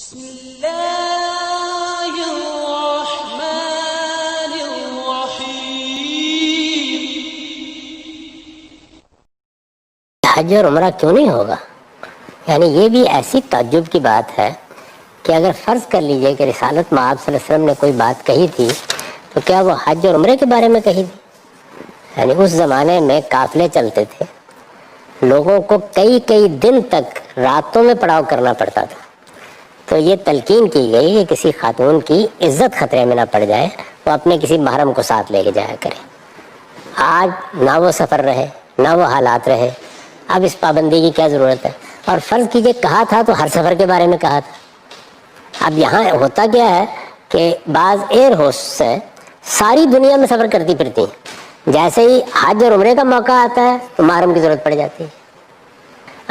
بسم اللہ الرحمن الرحیم۔ حج اور عمرہ کیوں نہیں ہوگا؟ یعنی یہ بھی ایسی تعجب کی بات ہے کہ اگر فرض کر لیجئے کہ رسالت مآب صلی اللہ علیہ وسلم نے کوئی بات کہی تھی تو کیا وہ حج اور عمرے کے بارے میں کہی تھی؟ یعنی اس زمانے میں قافلے چلتے تھے، لوگوں کو کئی دن تک راتوں میں پڑاؤ کرنا پڑتا تھا، تو یہ تلقین کی گئی کہ کسی خاتون کی عزت خطرے میں نہ پڑ جائے، وہ اپنے کسی محرم کو ساتھ لے کے جایا کرے۔ آج نہ وہ سفر رہے نہ وہ حالات رہے، اب اس پابندی کی کیا ضرورت ہے؟ اور فرض کیجئے کہا تھا تو ہر سفر کے بارے میں کہا تھا۔ اب یہاں ہوتا کیا ہے کہ بعض ایئر ہوسٹ سے ساری دنیا میں سفر کرتی پھرتی ہیں، جیسے ہی حج اور عمرے کا موقع آتا ہے تو محرم کی ضرورت پڑ جاتی ہے۔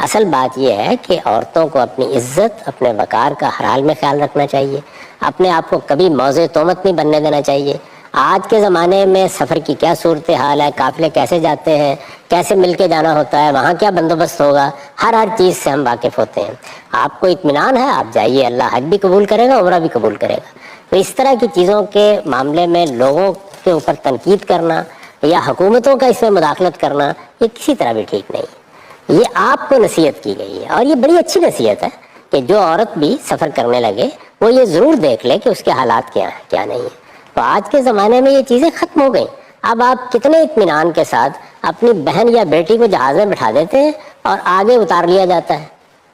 اصل بات یہ ہے کہ عورتوں کو اپنی عزت، اپنے وقار کا ہر حال میں خیال رکھنا چاہیے، اپنے آپ کو کبھی موضع تہمت نہیں بننے دینا چاہیے۔ آج کے زمانے میں سفر کی کیا صورتحال ہے، قافلے کیسے جاتے ہیں، کیسے مل کے جانا ہوتا ہے، وہاں کیا بندوبست ہوگا، ہر چیز سے ہم واقف ہوتے ہیں۔ آپ کو اطمینان ہے، آپ جائیے، اللہ حج بھی قبول کرے گا، عمرہ بھی قبول کرے گا۔ تو اس طرح کی چیزوں کے معاملے میں لوگوں کے اوپر تنقید کرنا یا حکومتوں کا اس میں مداخلت کرنا یہ کسی طرح بھی ٹھیک نہیں ہے۔ یہ آپ کو نصیحت کی گئی ہے اور یہ بڑی اچھی نصیحت ہے کہ جو عورت بھی سفر کرنے لگے وہ یہ ضرور دیکھ لے کہ اس کے حالات کیا ہیں کیا نہیں ہیں۔ تو آج کے زمانے میں یہ چیزیں ختم ہو گئیں۔ اب آپ کتنے اطمینان کے ساتھ اپنی بہن یا بیٹی کو جہاز میں بٹھا دیتے ہیں اور آگے اتار لیا جاتا ہے،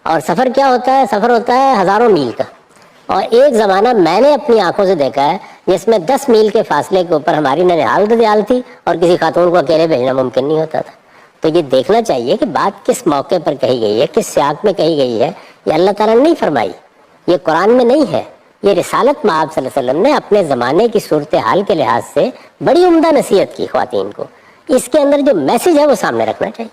اور سفر کیا ہوتا ہے؟ سفر ہوتا ہے ہزاروں میل کا، اور ایک زمانہ میں نے اپنی آنکھوں سے دیکھا ہے جس میں 10 میل کے فاصلے کے اوپر ہماری ننیال ددیال تھی اور کسی خاتون کو اکیلے بھیجنا ممکن نہیں ہوتا تھا۔ تو یہ دیکھنا چاہیے کہ بات کس موقع پر کہی گئی ہے، کس سیاق میں کہی گئی ہے۔ یہ اللہ تعالیٰ نے نہیں فرمائی، یہ قرآن میں نہیں ہے، یہ رسالت مآب صلی اللہ علیہ وسلم نے اپنے زمانے کی صورتحال کے لحاظ سے بڑی عمدہ نصیحت کی خواتین کو۔ اس کے اندر جو میسج ہے وہ سامنے رکھنا چاہیے۔